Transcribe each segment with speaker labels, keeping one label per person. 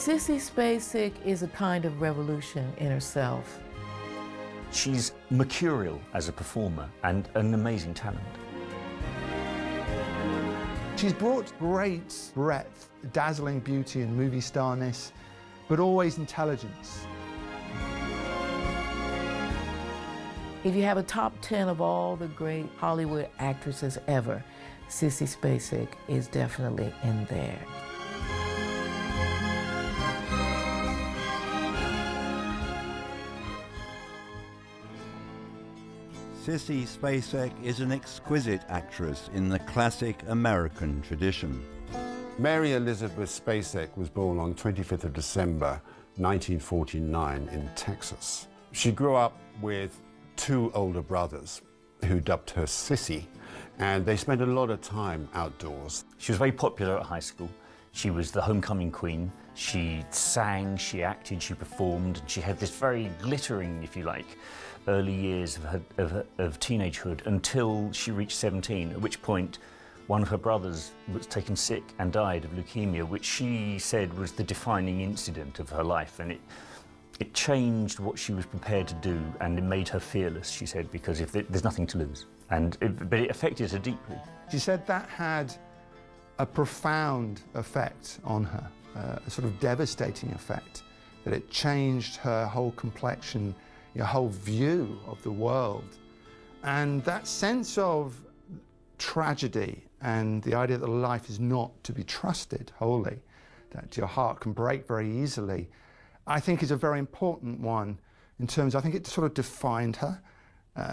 Speaker 1: Sissy Spacek is a kind of revolution in herself.
Speaker 2: She's mercurial as a performer and an amazing talent.
Speaker 3: She's brought great breadth, dazzling beauty and movie starness, but always intelligence.
Speaker 1: If you have a top 10 of all the great Hollywood actresses ever, Sissy Spacek is definitely in there.
Speaker 4: Sissy Spacek is an exquisite actress in the classic American tradition.
Speaker 5: Mary Elizabeth Spacek was born on 25th of December 1949 in Texas. She grew up with two older brothers who dubbed her Sissy, and they spent a lot of time outdoors.
Speaker 2: She was very popular at high school. She was the homecoming queen. She sang, she acted, she performed, and she had this very glittering, if you like, early years of teenagehood until she reached 17, at which point one of her brothers was taken sick and died of leukemia, which she said was the defining incident of her life, and it changed what she was prepared to do, and it made her fearless, she said, because there's nothing to lose. But it affected her deeply.
Speaker 3: She said that had a profound effect on her, a sort of devastating effect, that it changed her whole complexion, your whole view of the world. And that sense of tragedy and the idea that life is not to be trusted wholly, that your heart can break very easily, I think is a very important one in terms, I think it sort of defined her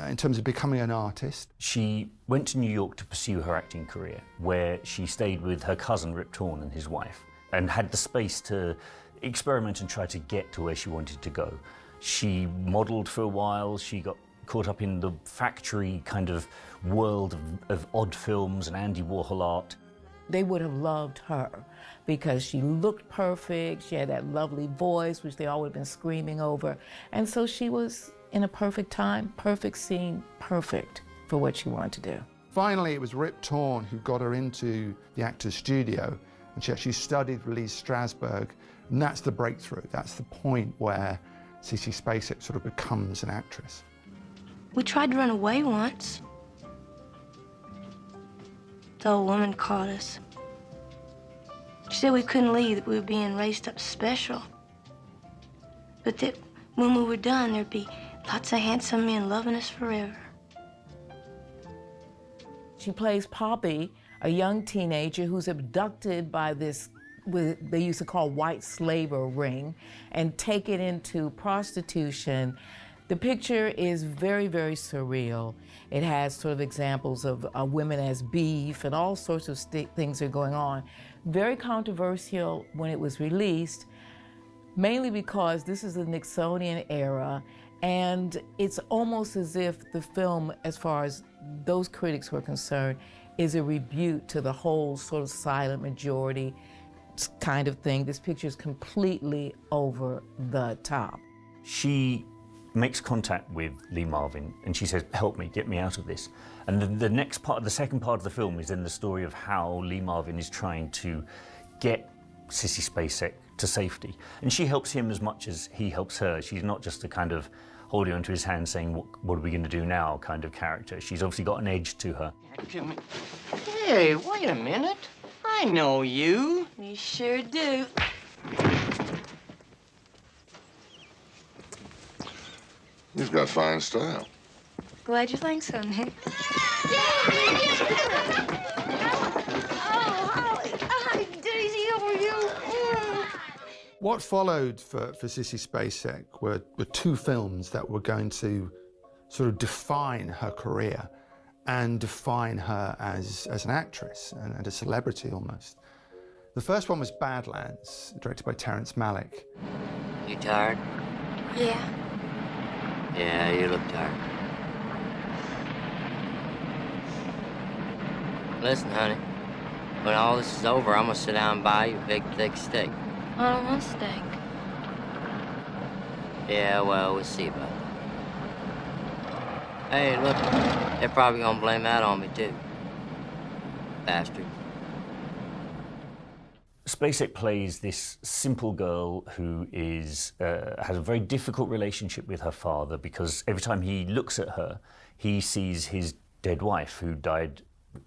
Speaker 3: in terms of becoming an artist.
Speaker 2: She went to New York to pursue her acting career, where she stayed with her cousin Rip Torn and his wife, and had the space to experiment and try to get to where she wanted to go. She modelled for a while, she got caught up in the factory kind of world of odd films and Andy Warhol art.
Speaker 1: They would have loved her because she looked perfect, she had that lovely voice, which they all would have been screaming over. And so she was in a perfect time, perfect scene, perfect for what she wanted to do.
Speaker 3: Finally, it was Rip Torn who got her into the Actors Studio, and she actually studied with Lee Strasberg, and that's the breakthrough. That's the point where Sissy Spacek sort of becomes an actress.
Speaker 6: We tried to run away once. The old woman caught us. She said we couldn't leave, that we were being raised up special. But that when we were done, there'd be lots of handsome men loving us forever.
Speaker 1: She plays Poppy, a young teenager who's abducted by this, what they used to call white slaver ring, and taken into prostitution. The picture is very, very surreal. It has sort of examples of women as beef and all sorts of things are going on. Very controversial when it was released, mainly because this is the Nixonian era, and it's almost as if the film, as far as those critics were concerned, is a rebuke to the whole sort of silent majority kind of thing. This picture is completely over the top.
Speaker 2: She makes contact with Lee Marvin and she says, help me, get me out of this. And the next part, the second part of the film is then the story of how Lee Marvin is trying to get Sissy Spacek to safety. And she helps him as much as he helps her. She's not just a kind of holding onto his hand saying, what are we going to do now kind of character. She's obviously got an edge to her.
Speaker 7: Hey, wait a minute. I know you.
Speaker 6: You sure do.
Speaker 8: You've got fine style.
Speaker 6: Glad you think so, Nick. Hi, Daisy, how are you?
Speaker 3: What followed for Sissy Spacek were two films that were going to sort of define her career and define her as an actress and a celebrity almost. The first one was Badlands, directed by Terrence Malick.
Speaker 7: You tired?
Speaker 6: Yeah.
Speaker 7: Yeah, you look tired. Listen, honey, when all this is over, I'm gonna sit down and buy you a big, thick steak.
Speaker 6: I don't want steak.
Speaker 7: Yeah, well, we'll see about it. Hey, look, they're probably gonna blame that on me, too. Bastard.
Speaker 2: Spacek plays this simple girl who is has a very difficult relationship with her father, because every time he looks at her, he sees his dead wife who died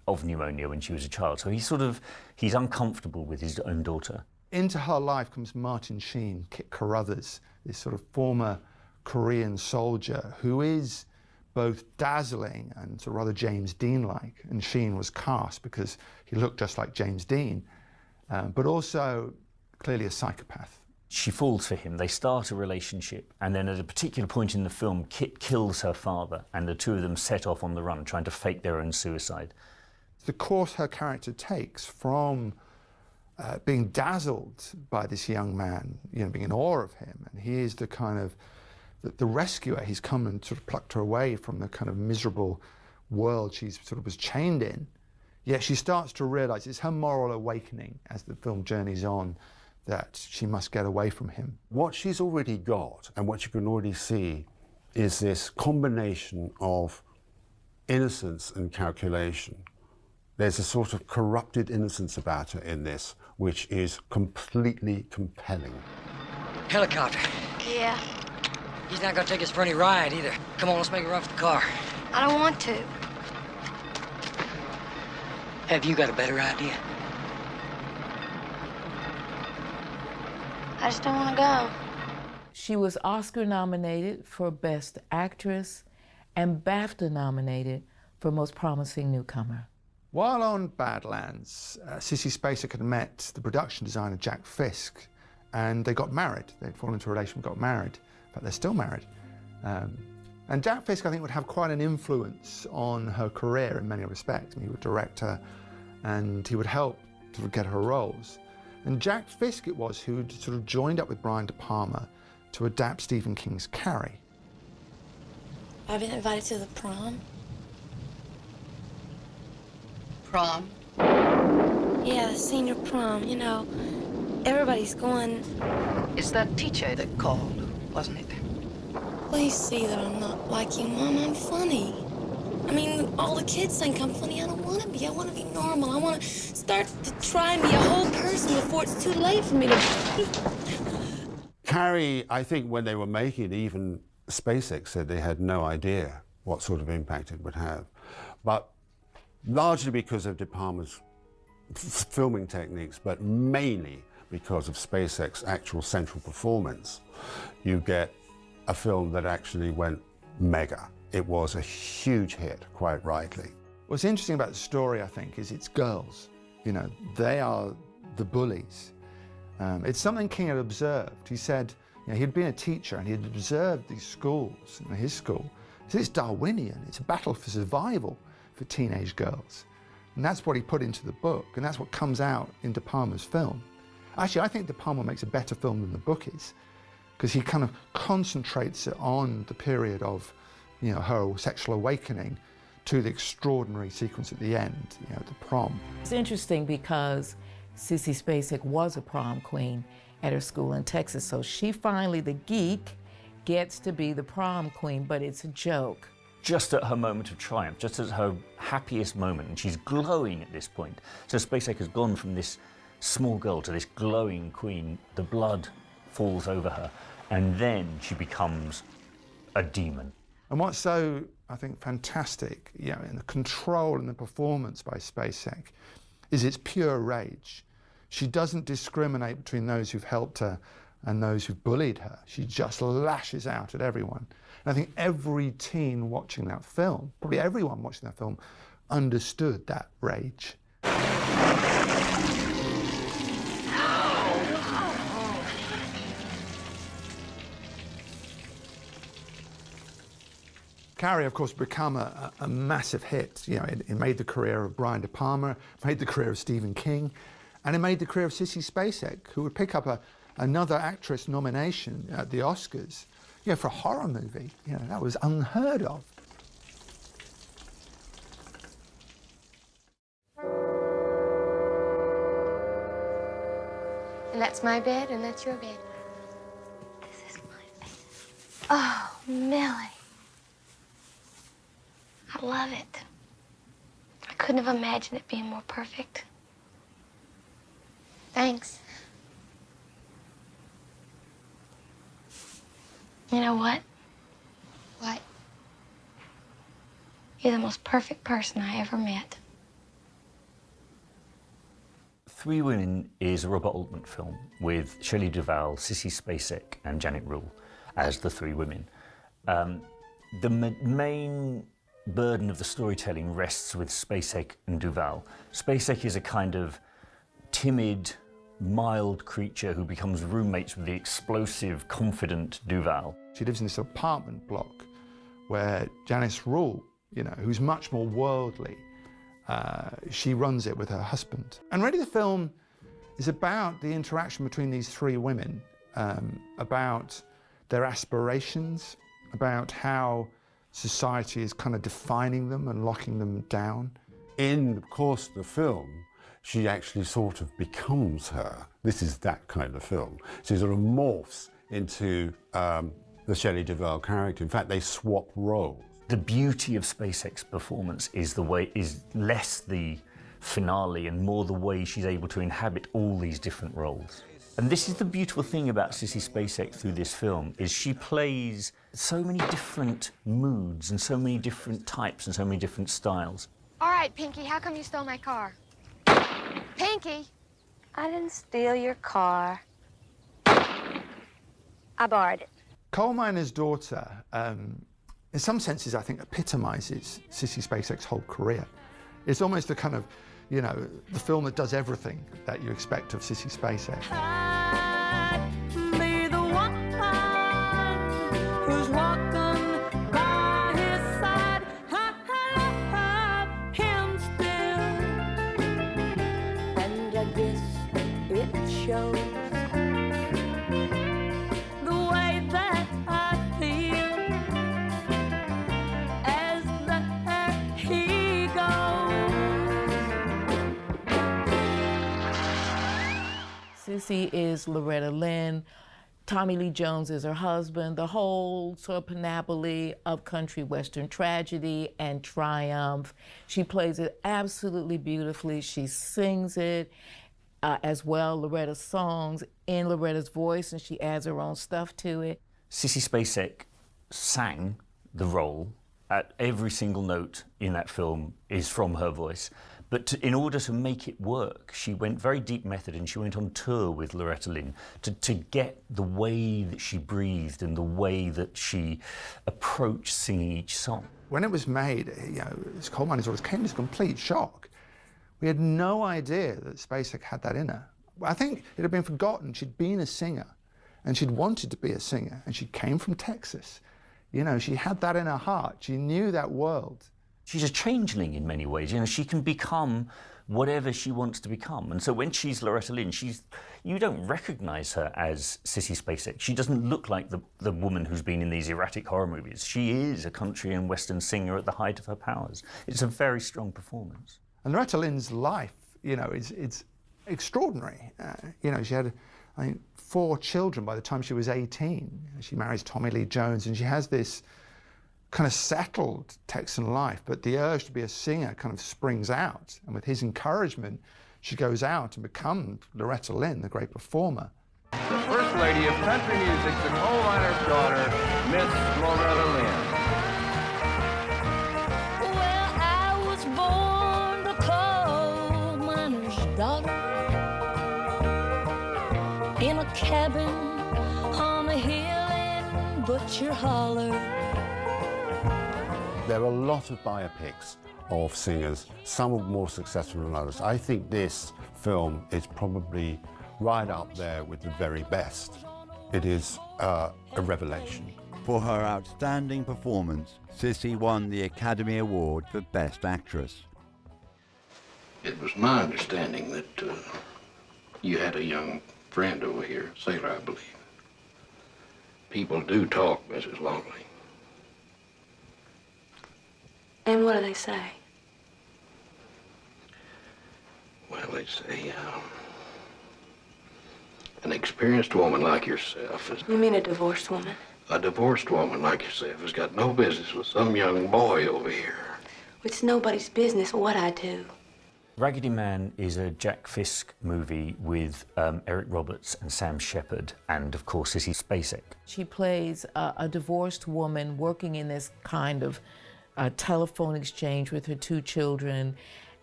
Speaker 2: of pneumonia when she was a child. So he's uncomfortable with his own daughter.
Speaker 3: Into her life comes Martin Sheen, Kit Carruthers, this sort of former Korean soldier who is both dazzling and sort of rather James Dean-like. And Sheen was cast because he looked just like James Dean, but also clearly a psychopath.
Speaker 2: She falls for him, they start a relationship, and then at a particular point in the film, Kit kills her father, and the two of them set off on the run, trying to fake their own suicide.
Speaker 3: The course her character takes from being dazzled by this young man, you know, being in awe of him, and he is the kind of the rescuer. He's come and sort of plucked her away from the kind of miserable world she sort of was chained in. Yet she starts to realise it's her moral awakening as the film journeys on, that she must get away from him.
Speaker 5: What she's already got, and what you can already see, is this combination of innocence and calculation. There's a sort of corrupted innocence about her in this, which is completely compelling.
Speaker 9: Helicopter.
Speaker 6: Yeah,
Speaker 9: He's not gonna take us for any ride either. Come on, let's make a run for the car.
Speaker 6: I don't want to.
Speaker 9: Have you got a better idea?
Speaker 6: I just don't want to go.
Speaker 1: She was Oscar nominated for Best Actress and BAFTA nominated for Most Promising Newcomer.
Speaker 3: While on Badlands, Sissy Spacek had met the production designer Jack Fisk, and they got married. They'd fallen into a relationship and got married. In fact, they're still married. And Jack Fisk, I think, would have quite an influence on her career in many respects. I mean, he would direct her, and he would help sort of get her roles. And Jack Fisk it was who sort of joined up with Brian De Palma to adapt Stephen King's Carrie.
Speaker 6: I've been invited to the prom.
Speaker 10: Prom?
Speaker 6: Yeah, the senior prom, you know. Everybody's going.
Speaker 10: It's that teacher that called, wasn't it?
Speaker 6: Please see that I'm not like you, Mom. I'm funny. I mean, all the kids think I'm funny. I don't want to be. I want to be normal. I want to start to try and be a whole person before it's too late for me to...
Speaker 5: Carrie, I think when they were making it, even Spacek said they had no idea what sort of impact it would have. But largely because of De Palma's filming techniques, but mainly because of Spacek's actual central performance, you get a film that actually went mega. It was a huge hit, quite rightly.
Speaker 3: What's interesting about the story, I think, is it's girls. You know, they are the bullies. It's something King had observed. He said, you know, he'd been a teacher and he had observed these schools, you know, his school. He said it's Darwinian, it's a battle for survival for teenage girls. And that's what he put into the book, and that's what comes out in De Palma's film. Actually, I think De Palma makes a better film than the book is, because he kind of concentrates it on the period of, you know, her sexual awakening to the extraordinary sequence at the end, you know, the prom.
Speaker 1: It's interesting because Sissy Spacek was a prom queen at her school in Texas, so she finally, the geek, gets to be the prom queen, but it's a joke.
Speaker 2: Just at her moment of triumph, just at her happiest moment, and she's glowing at this point. So Spacek has gone from this small girl to this glowing queen. The blood falls over her, and then she becomes a demon.
Speaker 3: And what's so, I think, fantastic, you know, in the control and the performance by Spacek is its pure rage. She doesn't discriminate between those who've helped her and those who've bullied her. She just lashes out at everyone. And I think every teen watching that film, probably everyone watching that film, understood that rage. Carrie, of course, become a massive hit. You know, it made the career of Brian De Palma, made the career of Stephen King, and it made the career of Sissy Spacek, who would pick up another actress nomination at the Oscars, you know, for a horror movie. You know, that was unheard of.
Speaker 6: And that's my bed, and that's your bed. This is my bed. Oh, Millie. I love it. I couldn't have imagined it being more perfect. Thanks. You know what?
Speaker 10: What?
Speaker 6: You're the most perfect person I ever met.
Speaker 2: Three Women is a Robert Altman film with Shelley Duvall, Sissy Spacek and Janet Rule as the three women. The main burden of the storytelling rests with Spacek and Duvall. Spacek is a kind of timid, mild creature who becomes roommates with the explosive, confident Duvall.
Speaker 3: She lives in this apartment block where Janice Rule, you know, who's much more worldly, she runs it with her husband. And really the film is about the interaction between these three women, about their aspirations, about how society is kind of defining them and locking them down.
Speaker 5: In the course of the film, she actually sort of becomes her. This is that kind of film. She sort of morphs into the Shelley Duvall character. In fact, they swap roles.
Speaker 2: The beauty of Spacek's performance is less the finale and more the way she's able to inhabit all these different roles. And this is the beautiful thing about Sissy Spacek through this film, is she plays so many different moods and so many different types and so many different styles.
Speaker 11: All right, Pinky, how come you stole my car? Pinky!
Speaker 6: I didn't steal your car. I borrowed it.
Speaker 3: Coal Miner's Daughter, in some senses, I think, epitomizes Sissy Spacek's whole career. It's almost the kind of, you know, the film that does everything that you expect of Sissy Spacek.
Speaker 12: Be the one who's walking by his side. I love him still, and I guess it shows. The way that I feel as the he goes.
Speaker 1: Sissy is Loretta Lynn. Tommy Lee Jones is her husband. The whole sort of panoply of country western tragedy and triumph. She plays it absolutely beautifully. She sings it as well, Loretta's songs in Loretta's voice, and she adds her own stuff to it.
Speaker 2: Sissy Spacek sang the role. At every single note in that film is from her voice. But in order to make it work, she went very deep method and she went on tour with Loretta Lynn to get the way that she breathed and the way that she approached singing each song.
Speaker 3: When it was made, you know, this Coal Miner's Daughter came as a complete shock. We had no idea that Spacek had that in her. I think it had been forgotten. She'd been a singer and she'd wanted to be a singer, and she came from Texas. You know, she had that in her heart. She knew that world.
Speaker 2: She's a changeling in many ways. You know, she can become whatever she wants to become. And so when she's Loretta Lynn, you don't recognize her as Sissy Spacek. She doesn't look like the woman who's been in these erratic horror movies. She is a country and western singer at the height of her powers. It's a very strong performance.
Speaker 3: And Loretta Lynn's life, you know, it's extraordinary. You know, she had, I think, 4 children by the time she was 18. She marries Tommy Lee Jones, and she has this kind of settled Texan life, but the urge to be a singer kind of springs out. And with his encouragement, she goes out and becomes Loretta Lynn, the great performer.
Speaker 13: The First Lady of Country Music, the Coal Miner's Daughter, Miss Loretta Lynn.
Speaker 12: Well, I was born a coal miner's daughter in a cabin on a hill in Butcher Holler.
Speaker 5: There are a lot of biopics of singers, some are more successful than others. I think this film is probably right up there with the very best. It is a revelation.
Speaker 4: For her outstanding performance, Sissy won the Academy Award for Best Actress.
Speaker 8: It was my understanding that you had a young friend over here, sailor, I believe. People do talk, Mrs. Longley.
Speaker 6: And what do they say?
Speaker 8: Well, they say an experienced woman like yourself is...
Speaker 6: You mean a divorced woman?
Speaker 8: A divorced woman like yourself has got no business with some young boy over here.
Speaker 6: It's nobody's business what I do.
Speaker 2: Raggedy Man is a Jack Fisk movie with Eric Roberts and Sam Shepard, and of course Sissy Spacek.
Speaker 1: She plays a divorced woman working in this kind of telephone exchange with her 2 children,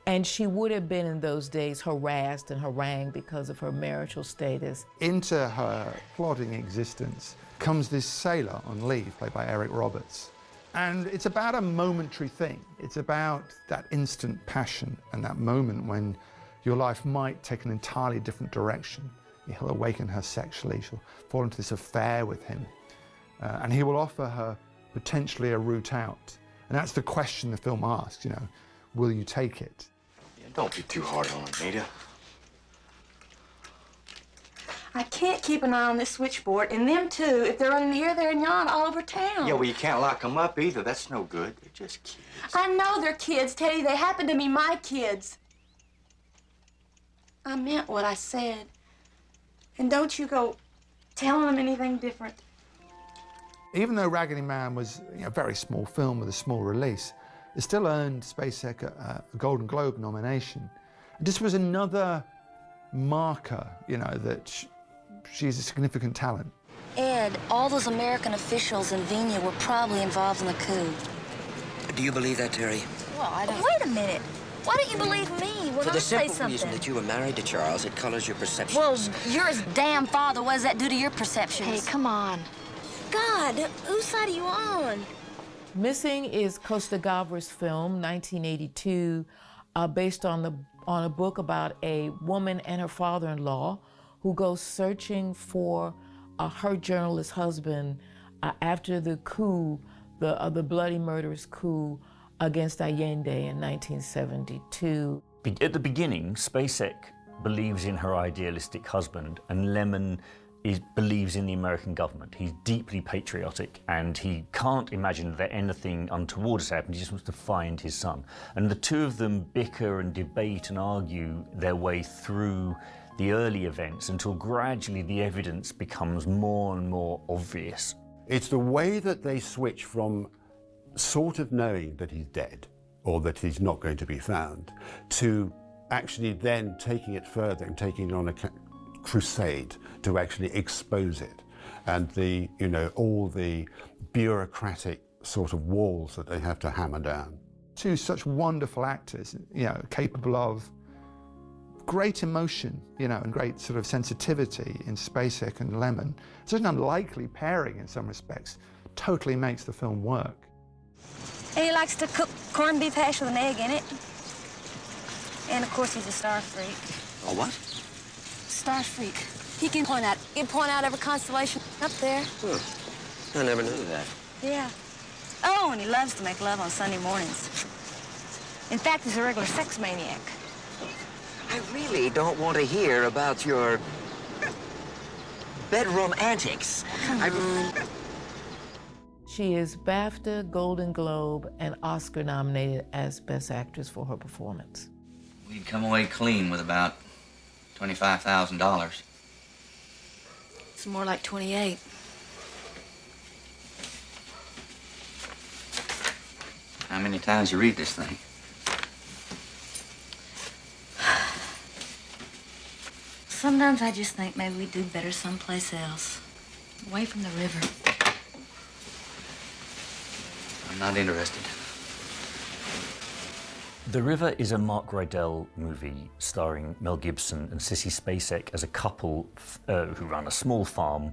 Speaker 1: and she would have been in those days harassed and harangued because of her marital status.
Speaker 3: Into her plodding existence comes this sailor on leave, played by Eric Roberts. And it's about a momentary thing. It's about that instant passion and that moment when your life might take an entirely different direction. He'll awaken her sexually, she'll fall into this affair with him, and he will offer her potentially a route out. And that's the question the film asks, you know, will you take it?
Speaker 14: Yeah, don't be too hard on him, Nita.
Speaker 6: I can't keep an eye on this switchboard, and them too. If they're in here, they're in yon all over town.
Speaker 14: Yeah, well, you can't lock them up either. That's no good. They're just kids.
Speaker 6: I know they're kids, Teddy. They happen to be my kids. I meant what I said. And don't you go telling them anything different.
Speaker 3: Even though Raggedy Man was a very small film with a small release, it still earned Spacek a Golden Globe nomination. And this was another marker, you know, that she's a significant talent.
Speaker 12: Ed, all those American officials in Venia were probably involved in the coup.
Speaker 15: Do you believe that, Terry?
Speaker 12: Well, I don't... Wait a minute. Why don't you believe me when
Speaker 15: For
Speaker 12: I
Speaker 15: the
Speaker 12: say
Speaker 15: simple
Speaker 12: something?
Speaker 15: reason that you were married to Charles, it colors your perceptions.
Speaker 12: Well, you're his damn father. What does that do to your perceptions?
Speaker 11: Hey, come on.
Speaker 12: God, whose side are you on?
Speaker 1: Missing is Costa Gavras' film, 1982, based on a book about a woman and her father-in-law who goes searching for her journalist husband after the coup, the bloody murderous coup against Allende in 1972.
Speaker 2: At the beginning, Spacek believes in her idealistic husband, and Lemon believes in the American government. He's deeply patriotic, and he can't imagine that anything untoward has happened. He just wants to find his son. And the two of them bicker and debate and argue their way through the early events until gradually the evidence becomes more and more obvious.
Speaker 5: It's the way that they switch from sort of knowing that he's dead or that he's not going to be found to actually then taking it further and taking it on a crusade to actually expose it, and the, you know, all the bureaucratic sort of walls that they have to hammer down.
Speaker 3: 2 such wonderful actors, you know, capable of great emotion, you know, and great sort of sensitivity in Spacek and Lemon. Such an unlikely pairing in some respects, totally makes the film work.
Speaker 12: And he likes to cook corned beef hash with an egg in it. And of course he's a star freak.
Speaker 15: A what?
Speaker 12: Star freak. He can point out every constellation up there.
Speaker 15: Huh. I never knew that.
Speaker 12: Yeah. Oh, and he loves to make love on Sunday mornings. In fact, he's a regular sex maniac.
Speaker 15: I really don't want to hear about your bedroom antics.
Speaker 12: Come on.
Speaker 1: She is BAFTA, Golden Globe, and Oscar nominated as Best Actress for her performance.
Speaker 16: We'd come away clean with about $25,000.
Speaker 12: It's more like 28.
Speaker 16: How many times you read this thing?
Speaker 12: Sometimes I just think maybe we'd do better someplace else. Away from the river.
Speaker 16: I'm not interested.
Speaker 2: The River is a Mark Rydell movie starring Mel Gibson and Sissy Spacek as a couple who run a small farm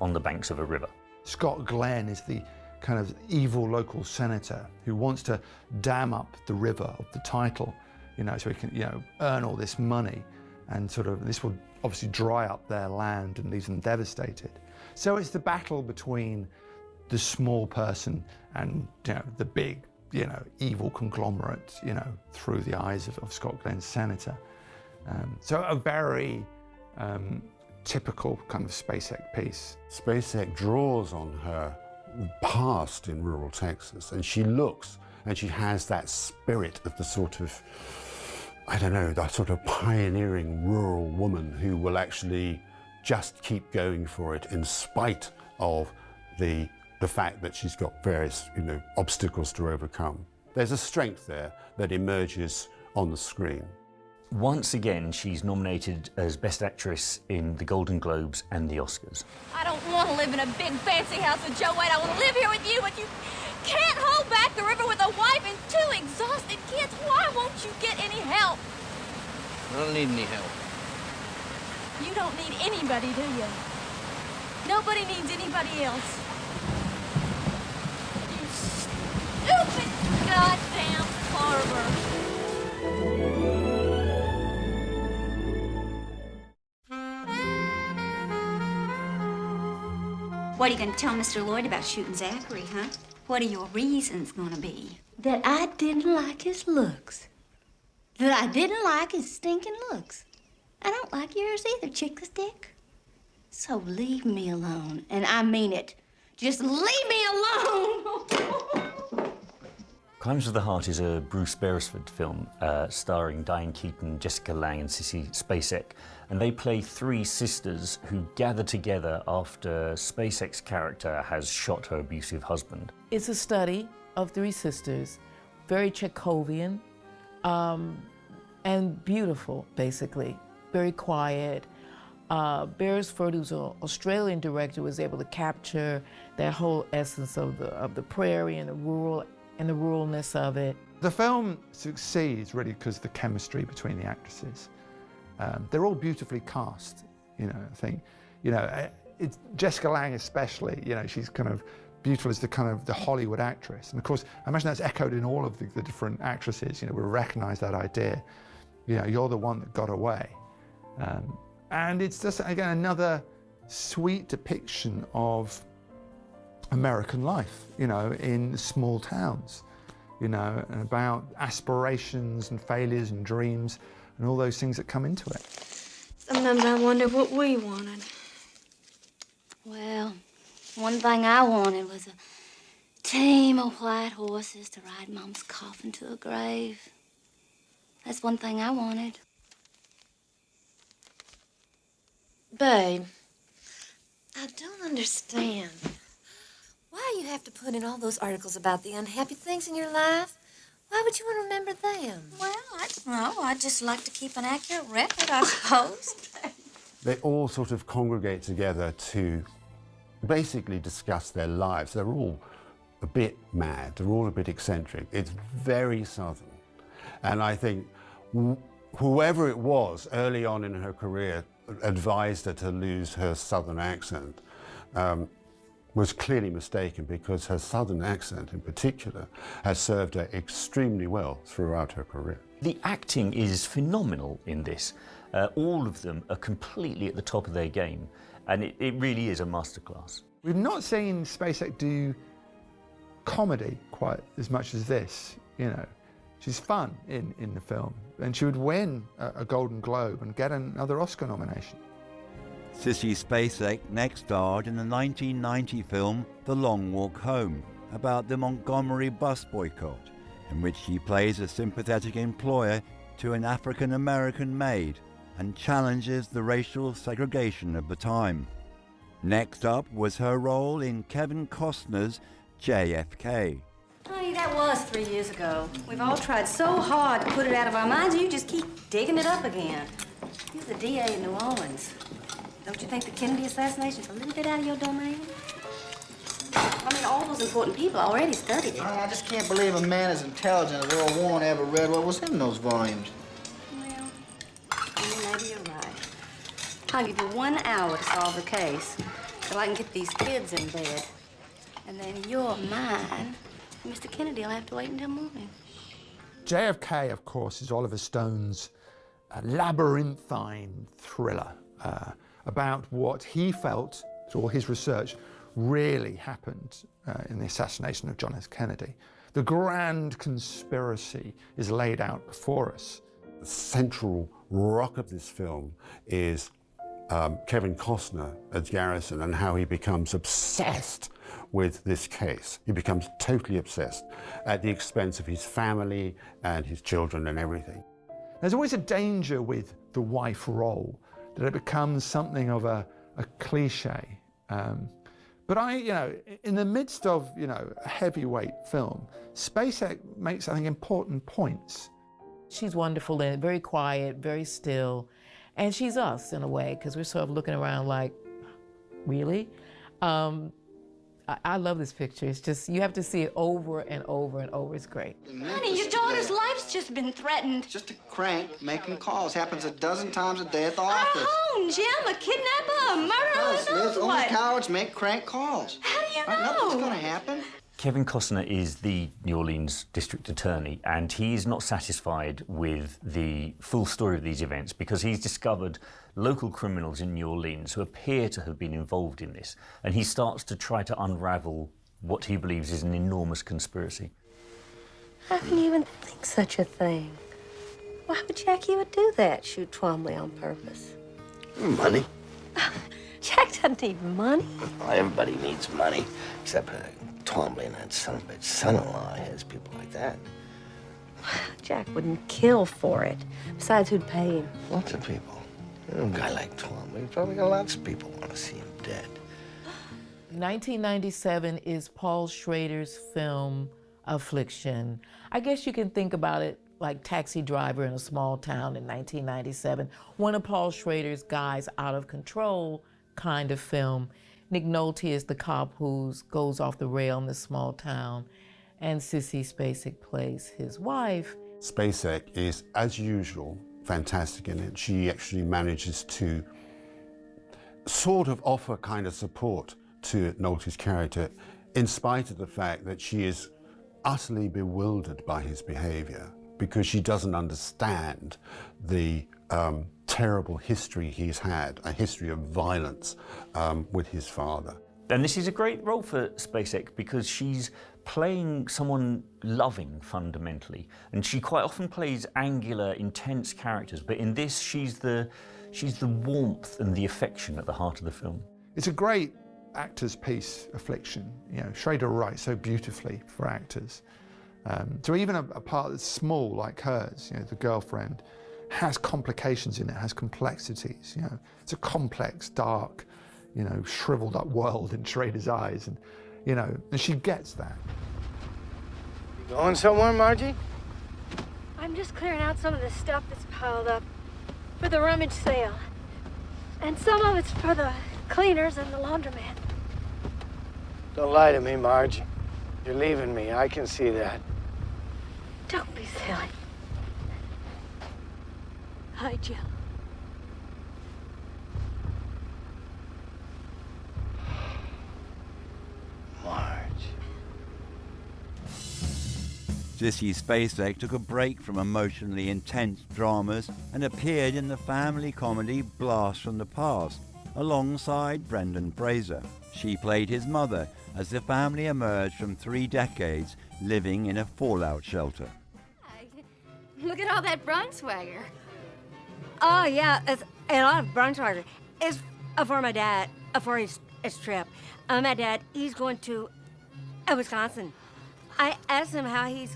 Speaker 2: on the banks of a river.
Speaker 3: Scott Glenn is the kind of evil local senator who wants to dam up the river of the title, you know, so he can, you know, earn all this money, and sort of this will obviously dry up their land and leave them devastated. So it's the battle between the small person and, you know, the big, you know, evil conglomerate, you know, through the eyes of Scott Glenn's senator. So a very typical kind of Spacek piece.
Speaker 5: Spacek draws on her past in rural Texas, and she looks and she has that spirit of the sort of, I don't know, that sort of pioneering rural woman who will actually just keep going for it in spite of the fact that she's got various, you know, obstacles to overcome. There's a strength there that emerges on the screen.
Speaker 2: Once again, she's nominated as Best Actress in the Golden Globes and the Oscars.
Speaker 17: I don't want to live in a big fancy house with Joe White. I want to live here with you, but you can't hold back the river with a wife and 2 exhausted kids. Why won't you get any help?
Speaker 8: I don't need any help.
Speaker 17: You don't need anybody, do you? Nobody needs anybody else. You stupid goddamn farmer.
Speaker 12: What are you going to tell Mr. Lloyd about shooting Zachary, huh? What are your reasons going to be?
Speaker 6: That I didn't like his looks. That I didn't like his stinking looks. I don't like yours either, Chick Stick. So leave me alone. And I mean it. Just leave me alone!
Speaker 2: Crimes of the Heart is a Bruce Beresford film starring Diane Keaton, Jessica Lange and Sissy Spacek. And they play 3 sisters who gather together after Spacek's character has shot her abusive husband.
Speaker 1: It's a study of 3 sisters, very Chekhovian, and beautiful, basically. Very quiet. Beresford, who's an Australian director, was able to capture that whole essence of the prairie and the ruralness of it.
Speaker 3: The film succeeds really because of the chemistry between the actresses. They're all beautifully cast, you know. I think, you know, it's Jessica Lange especially. You know, she's kind of beautiful as the Hollywood actress, and of course, I imagine that's echoed in all of the different actresses. You know, we recognise that idea. You know, you're the one that got away, and it's just again another sweet depiction of American life. You know, in small towns. You know, and about aspirations and failures and dreams. And all those things that come into it.
Speaker 6: Sometimes I wonder what we wanted. Well, one thing I wanted was a team of white horses to ride Mom's coffin to a grave. That's one thing I wanted.
Speaker 18: Babe, I don't understand. Why you have to put in all those articles about the unhappy things in your life? Why would you want to remember them?
Speaker 12: Well, I don't know. I'd just like to keep an accurate record, I suppose.
Speaker 5: They all sort of congregate together to basically discuss their lives. They're all a bit mad, they're all a bit eccentric. It's very Southern. And I think whoever it was early on in her career advised her to lose her Southern accent was clearly mistaken, because her Southern accent in particular has served her extremely well throughout her career.
Speaker 2: The acting is phenomenal in this. All of them are completely at the top of their game, and it really is a masterclass.
Speaker 3: We've not seen Spacek do comedy quite as much as this, you know. She's fun in the film, and she would win a Golden Globe and get another Oscar nomination.
Speaker 4: Sissy Spacek next starred in the 1990 film The Long Walk Home, about the Montgomery bus boycott, in which she plays a sympathetic employer to an African-American maid and challenges the racial segregation of the time. Next up was her role in Kevin Costner's JFK.
Speaker 12: Honey, that was 3 years ago. We've all tried so hard to put it out of our minds, and you just keep digging it up again. You're the DA in New Orleans. Don't you think the Kennedy assassination's a little bit out of your domain? I mean, all those important people already studied it.
Speaker 19: I just can't believe a man as intelligent as Earl Warren ever read what was in those volumes.
Speaker 12: Well, maybe you're right. I'll give you 1 hour to solve the case, so I can get these kids in bed. And then you're mine. Mr. Kennedy will have to wait until morning.
Speaker 3: JFK, of course, is Oliver Stone's labyrinthine thriller about what he felt, through all his research, really happened in the assassination of John F. Kennedy. The grand conspiracy is laid out before us.
Speaker 5: The central rock of this film is Kevin Costner as Garrison, and how he becomes obsessed with this case. He becomes totally obsessed at the expense of his family and his children and everything.
Speaker 3: There's always a danger with the wife role, that it becomes something of a cliche. But in the midst of, a heavyweight film, Spacek makes, I think, important points.
Speaker 1: She's wonderful and very quiet, very still. And she's us in a way, because we're sort of looking around like, really? I love this picture. It's just, you have to see it over and over and over. It's great.
Speaker 12: Honey, your daughter's life's just been threatened.
Speaker 19: Just a crank making calls. Happens a dozen times a day at the office.
Speaker 12: Oh, Jim, a kidnapper, a murderer, who knows
Speaker 19: Only
Speaker 12: what?
Speaker 19: cowards make crank calls.
Speaker 12: How do you know?
Speaker 19: Nothing's gonna happen.
Speaker 2: Kevin Costner is the New Orleans district attorney, and he is not satisfied with the full story of these events because he's discovered local criminals in New Orleans who appear to have been involved in this, and he starts to try to unravel what he believes is an enormous conspiracy.
Speaker 18: How can you even think such a thing? Why would Jackie would do that, shoot Twombly on purpose?
Speaker 20: Money.
Speaker 18: Jack doesn't need money.
Speaker 20: Well, everybody needs money, except Twombly and that son of a bitch son-in-law has people like that.
Speaker 18: Jack wouldn't kill for it. Besides, who'd pay him?
Speaker 20: Lots of people. A guy like Twombly, probably got lots of people want to see him dead.
Speaker 1: 1997 is Paul Schrader's film, Affliction. I guess you can think about it like Taxi Driver in a Small Town in 1997. One of Paul Schrader's guys out of control kind of film. Nick Nolte is the cop who goes off the rail in this small town, and Sissy Spacek plays his wife.
Speaker 5: Spacek is, as usual, fantastic in it. She actually manages to sort of offer kind of support to Nolte's character, in spite of the fact that she is utterly bewildered by his behavior, because she doesn't understand the terrible history he's had, a history of violence with his father.
Speaker 2: And this is a great role for Spacek because she's playing someone loving fundamentally, and she quite often plays angular, intense characters, but in this she's the warmth and the affection at the heart of the film.
Speaker 3: It's a great actor's piece, Affliction. You know, Schrader writes so beautifully for actors. So even a part that's small like hers, you know, the girlfriend, has complications in it, has complexities. You know, it's a complex, dark, you know, shriveled up world in Schrader's eyes, and you know, and she gets that.
Speaker 21: You going somewhere, Margie?
Speaker 11: I'm just clearing out some of the stuff that's piled up for the rummage sale. And some of it's for the cleaners and the laundromat.
Speaker 21: Don't lie to me, Marge. You're leaving me. I can see that.
Speaker 11: Don't be silly. Hi, Jill.
Speaker 21: Marge.
Speaker 4: Sissy Spacek took a break from emotionally intense dramas and appeared in the family comedy Blast from the Past, alongside Brendan Fraser. She played his mother as the family emerged from 3 decades living in a fallout shelter.
Speaker 17: Look at all that Brunswagger.
Speaker 18: Oh, yeah, it's a lot of Brunswick. It's for my dad, for his trip. My dad, he's going to Wisconsin. I asked him how he's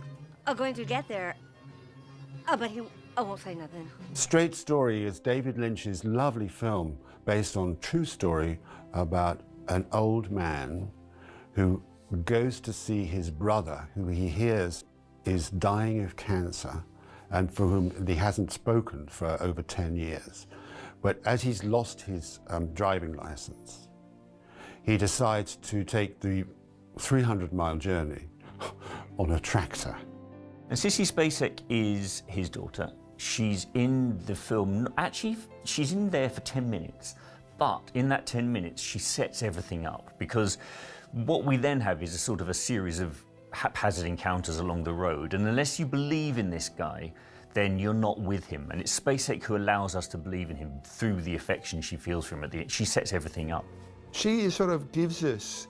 Speaker 18: going to get there, but he won't say nothing.
Speaker 5: Straight Story is David Lynch's lovely film based on true story about an old man who goes to see his brother, who he hears is dying of cancer, and for whom he hasn't spoken for over 10 years. But as he's lost his driving license, he decides to take the 300-mile journey on a tractor.
Speaker 2: And Sissy Spacek is his daughter. She's in the film, actually, she's in there for 10 minutes, but in that 10 minutes, she sets everything up, because what we then have is a sort of a series of haphazard encounters along the road, and unless you believe in this guy, then you're not with him. And it's Spacek who allows us to believe in him through the affection she feels for him at the end. She sets everything up.
Speaker 3: She sort of gives us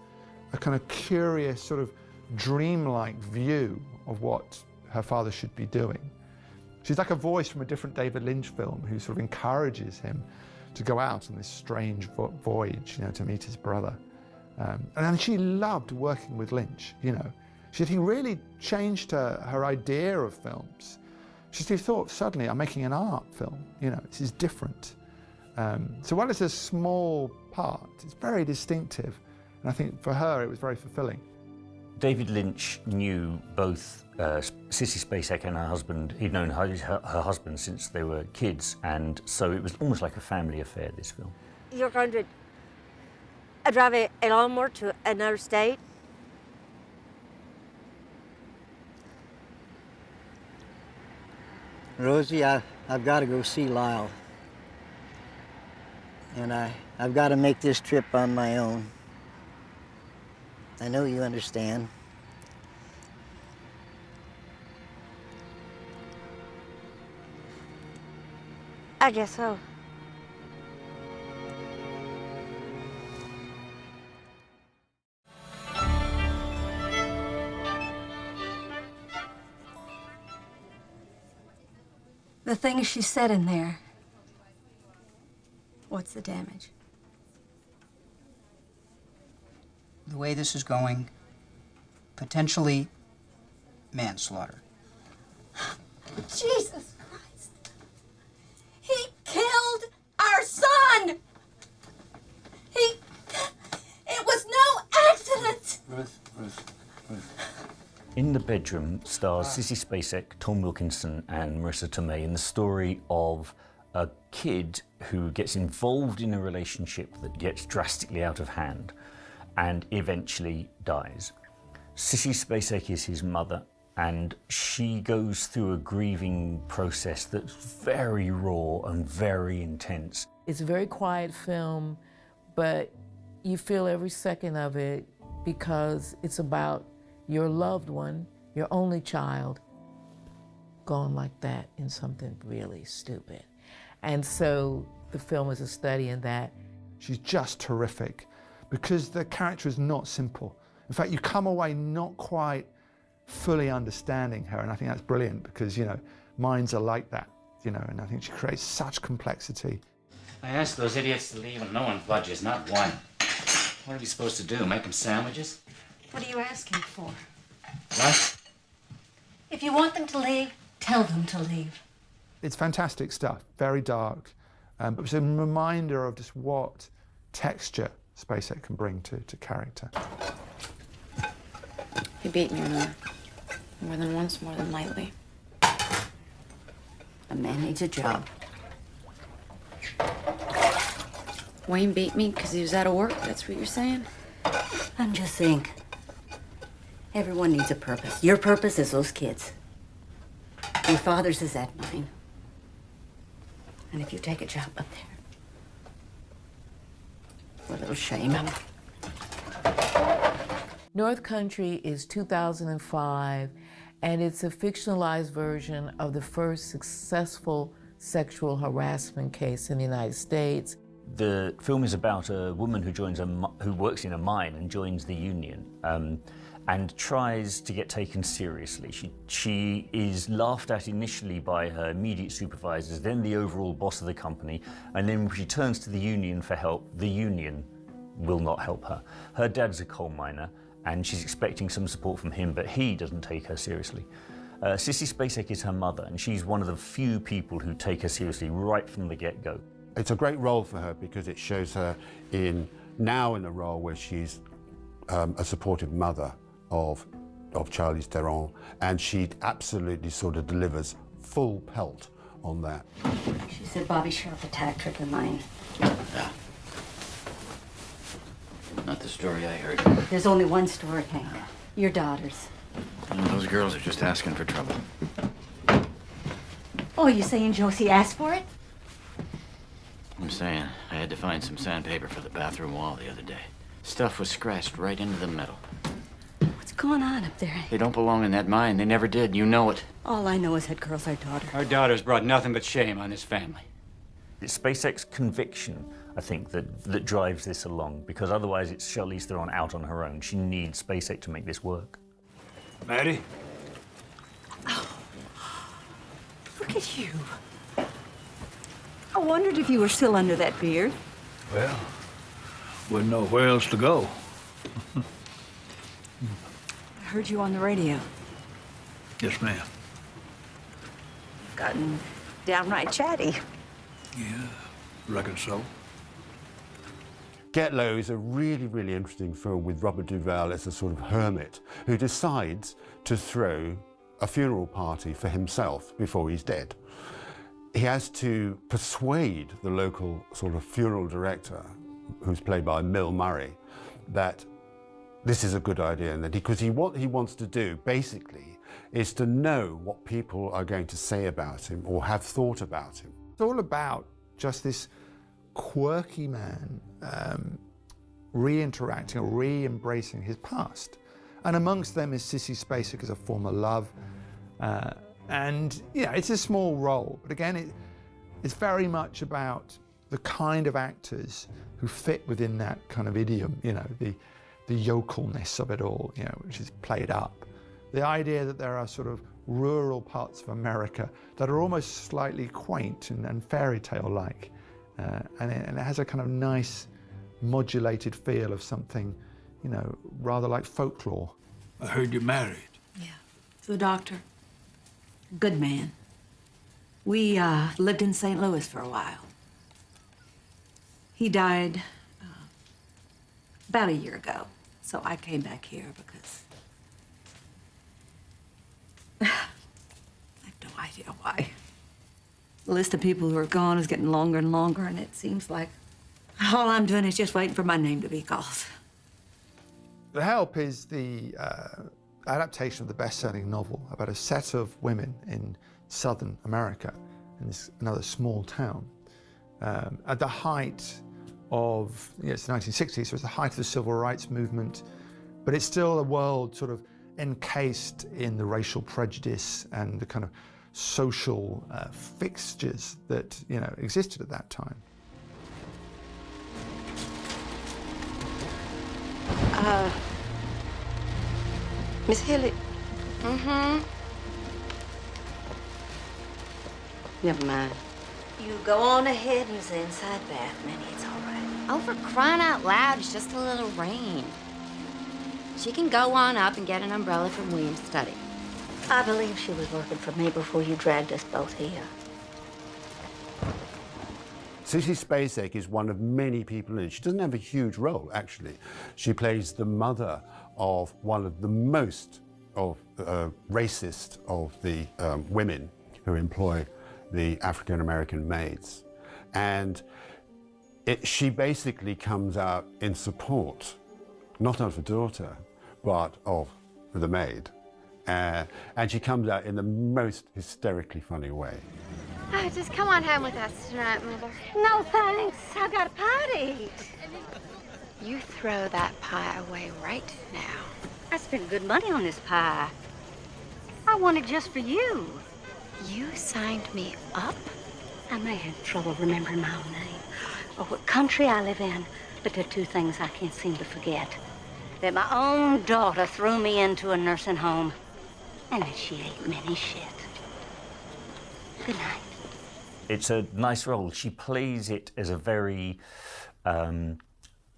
Speaker 3: a kind of curious, sort of dreamlike view of what her father should be doing. She's like a voice from a different David Lynch film who sort of encourages him to go out on this strange voyage, you know, to meet his brother. And she loved working with Lynch, you know. She really changed her idea of films. She thought, suddenly, I'm making an art film, you know, this is different. So while it's a small part, it's very distinctive. And I think for her, it was very fulfilling.
Speaker 2: David Lynch knew both Sissy Spacek and her husband. He'd known her husband since they were kids, and so it was almost like a family affair, this film.
Speaker 7: You're going to drive a lawnmower to another state?
Speaker 22: Rosie, I've got to go see Lyle. And I've got to make this trip on my own. I know you understand.
Speaker 7: I guess so.
Speaker 12: The things she said in there. What's the damage?
Speaker 23: The way this is going, potentially manslaughter.
Speaker 11: Jesus Christ! He killed our son! It was no accident!
Speaker 5: Ruth.
Speaker 2: In the Bedroom stars Sissy Spacek, Tom Wilkinson and Marissa Tomei in the story of a kid who gets involved in a relationship that gets drastically out of hand and eventually dies. Sissy Spacek is his mother, and she goes through a grieving process that's very raw and very intense.
Speaker 1: It's a very quiet film, but you feel every second of it because it's about your loved one, your only child, gone like that in something really stupid. And so the film is a study in that.
Speaker 3: She's just terrific because the character is not simple. In fact, you come away not quite fully understanding her, and I think that's brilliant because, you know, minds are like that, you know, and I think she creates such complexity.
Speaker 24: I asked those idiots to leave and no one budges, not one. What are we supposed to do, make them sandwiches?
Speaker 12: What are you asking for?
Speaker 24: What?
Speaker 12: If you want them to leave, tell them to leave.
Speaker 3: It's fantastic stuff, very dark, but it's a reminder of just what texture Spacek can bring to character.
Speaker 25: He beat me more than once, more than lightly.
Speaker 12: A man needs a job.
Speaker 25: Wayne beat me because he was out of work, that's what you're saying?
Speaker 12: I'm just saying, everyone needs a purpose. Your purpose is those kids. Your father's is at mine. And if you take a job up there, what a little shame.
Speaker 1: North Country is 2005, and it's a fictionalized version of the first successful sexual harassment case in the United States.
Speaker 2: The film is about a woman who works in a mine and joins the union and tries to get taken seriously. She is laughed at initially by her immediate supervisors, then the overall boss of the company, and then when she turns to the union for help, the union will not help her. Her dad's a coal miner, and she's expecting some support from him, but he doesn't take her seriously. Sissy Spacek is her mother, and she's one of the few people who take her seriously right from the get-go.
Speaker 5: It's a great role for her because it shows her now in a role where she's a supportive mother of Charlize Theron, and she absolutely sort of delivers full pelt on that.
Speaker 12: She said Bobby Sharp attacked her at the mine.
Speaker 24: Not the story I heard.
Speaker 12: There's only one story, Hank. Your daughter's.
Speaker 24: Those girls are just asking for trouble.
Speaker 12: Oh, you saying Josie asked for it?
Speaker 24: I'm saying I had to find some sandpaper for the bathroom wall the other day. Stuff was scratched right into the metal.
Speaker 12: What's going on up there?
Speaker 24: They don't belong in that mine. They never did. You know it.
Speaker 12: All I know is that girl's our daughter.
Speaker 24: Our daughter's brought nothing but shame on this family.
Speaker 2: It's Spacek's conviction, I think, that drives this along, because otherwise it's Charlize Theron out on her own. She needs Spacek to make this work.
Speaker 26: Maddie?
Speaker 12: Look at you. I wondered if you were still under that beard.
Speaker 26: Well, wouldn't know where else to go.
Speaker 12: I heard you on the radio.
Speaker 26: Yes, ma'am.
Speaker 12: Gotten downright chatty.
Speaker 26: Yeah, reckon so.
Speaker 5: Get Low is a really, really interesting film with Robert Duvall as a sort of hermit who decides to throw a funeral party for himself before he's dead. He has to persuade the local sort of funeral director, who's played by Mil Murray, that this is a good idea, and that what he wants to do basically is to know what people are going to say about him or have thought about him.
Speaker 3: It's all about just this quirky man re-interacting or re-embracing his past. And amongst them is Sissy Spacek as a former love. And yeah, it's a small role, but again, it's very much about the kind of actors who fit within that kind of idiom, you know, the yokelness of it all, you know, which is played up. The idea that there are sort of rural parts of America that are almost slightly quaint and fairy tale-like. And it has a kind of nice modulated feel of something, you know, rather like folklore.
Speaker 26: I heard you're married.
Speaker 9: Yeah, to a doctor. Good man. We lived in St. Louis for a while. He died about a year ago, so I came back here because I have no idea why. The list of people who are gone is getting longer and longer, and it seems like all I'm doing is just waiting for my name to be called.
Speaker 3: The Help is the adaptation of the best-selling novel about a set of women in Southern America, in another small town. At the height of, it's the 1960s, so it's the height of the civil rights movement, but it's still a world sort of encased in the racial prejudice and the kind of social fixtures that, you know, existed at that time.
Speaker 12: Miss Haley. Mm-hmm. Never mind.
Speaker 7: You go on ahead and use the inside bath, Minnie. It's all right.
Speaker 12: Oh, for crying out loud, it's just a little rain. She can go on up and get an umbrella from William's study.
Speaker 7: I believe she was working for me before you dragged us both here.
Speaker 5: Sissy Spacek is one of many people in it. She doesn't have a huge role, actually. She plays the mother of one of the most racist of the women who employ the African-American maids. And she basically comes out in support, not of her daughter, but of the maid. And she comes out in the most hysterically funny way.
Speaker 12: Oh, just come on home with us tonight, Mother.
Speaker 7: No, thanks. I got a pie to eat.
Speaker 12: You throw that pie away right now.
Speaker 7: I spent good money on this pie. I want it just for you.
Speaker 12: You signed me up?
Speaker 7: I may have trouble remembering my own name or what country I live in, but there are two things I can't seem to forget. That my own daughter threw me into a nursing home, and that she ate Minnie's shit. Good night.
Speaker 2: It's a nice role. She plays it as a very, a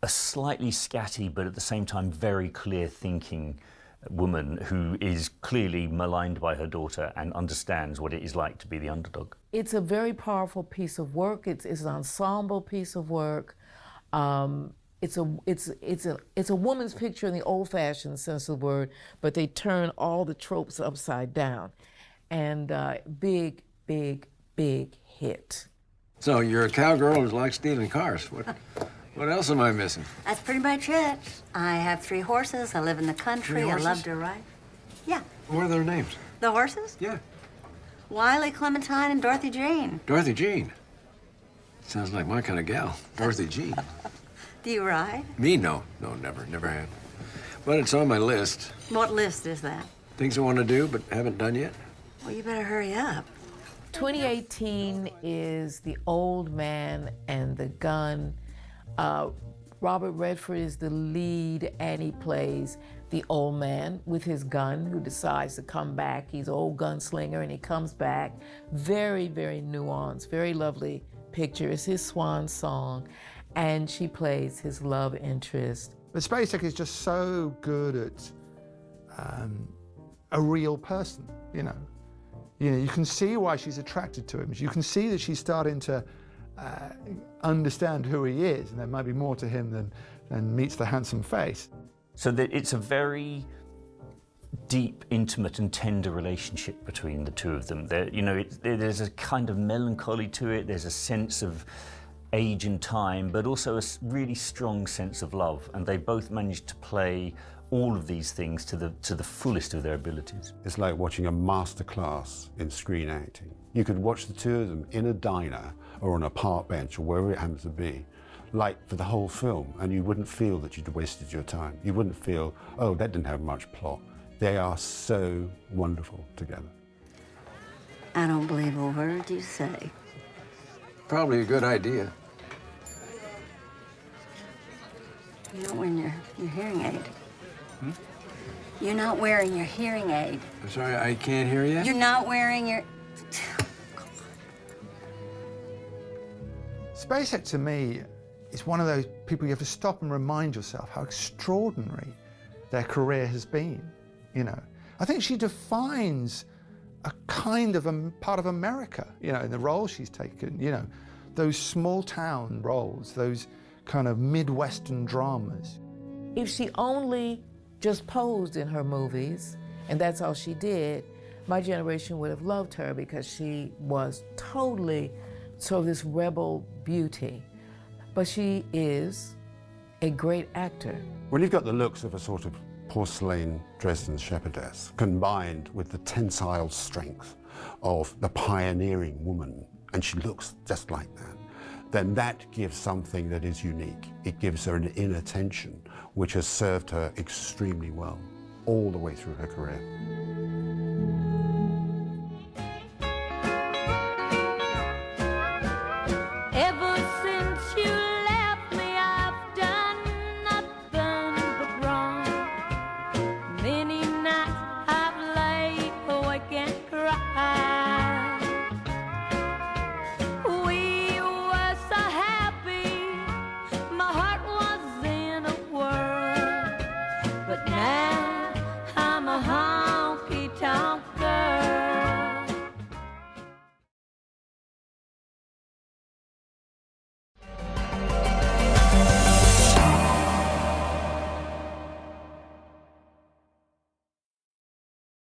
Speaker 2: slightly scatty, but at the same time very clear-thinking woman who is clearly maligned by her daughter and understands what it is like to be the underdog.
Speaker 1: It's a very powerful piece of work. It's an ensemble piece of work. It's a woman's picture in the old-fashioned sense of the word, but they turn all the tropes upside down. And big, big, big hit.
Speaker 10: So you're a cowgirl who likes stealing cars. What else am I missing?
Speaker 7: That's pretty much it. I have 3 horses. I live in the country.
Speaker 10: 3 horses?
Speaker 7: I love to ride. Yeah.
Speaker 10: What are their names?
Speaker 7: The horses?
Speaker 10: Yeah.
Speaker 7: Wiley, Clementine, and Dorothy Jean.
Speaker 10: Dorothy Jean. Sounds like my kind of gal. Dorothy Jean.
Speaker 7: Do you ride?
Speaker 10: Me? No, never had. But it's on my list.
Speaker 7: What list is that?
Speaker 10: Things I want to do but haven't done yet.
Speaker 7: Well, you better hurry up.
Speaker 1: 2018 is The Old Man and the Gun. Robert Redford is the lead, and he plays the old man with his gun who decides to come back. He's an old gunslinger, and he comes back. Very, very nuanced, very lovely picture. It's his swan song, and she plays his love interest.
Speaker 3: But Spacek is just so good at a real person, you know. You can see why she's attracted to him. You can see that she's starting to understand who he is, and there might be more to him than meets the handsome face.
Speaker 2: So that it's a very deep, intimate and tender relationship between the two of them. There's a kind of melancholy to it, there's a sense of age and time, but also a really strong sense of love, and they both managed to play all of these things to the fullest of their abilities.
Speaker 5: It's like watching a masterclass in screen acting. You could watch the two of them in a diner or on a park bench or wherever it happens to be, like for the whole film, and you wouldn't feel that you'd wasted your time. You wouldn't feel, oh, that didn't have much plot. They are so wonderful together.
Speaker 7: I don't believe a word you say.
Speaker 10: Probably a good idea.
Speaker 7: You're not wearing your hearing aid. You're not wearing your hearing aid.
Speaker 10: I'm sorry, I can't hear you.
Speaker 7: You're not wearing your...
Speaker 3: Spacek, to me, is one of those people you have to stop and remind yourself how extraordinary their career has been, you know. I think she defines a kind of a part of America, you know, in the roles she's taken, you know, those small town roles, those kind of Midwestern dramas.
Speaker 1: If she only just posed in her movies, and that's all she did, my generation would have loved her because she was totally sort of this rebel beauty. But she is a great actor.
Speaker 5: When you've got the looks of a sort of porcelain Dresden shepherdess combined with the tensile strength of the pioneering woman, and she looks just like that, then that gives something that is unique. It gives her an inner tension which has served her extremely well all the way through her career.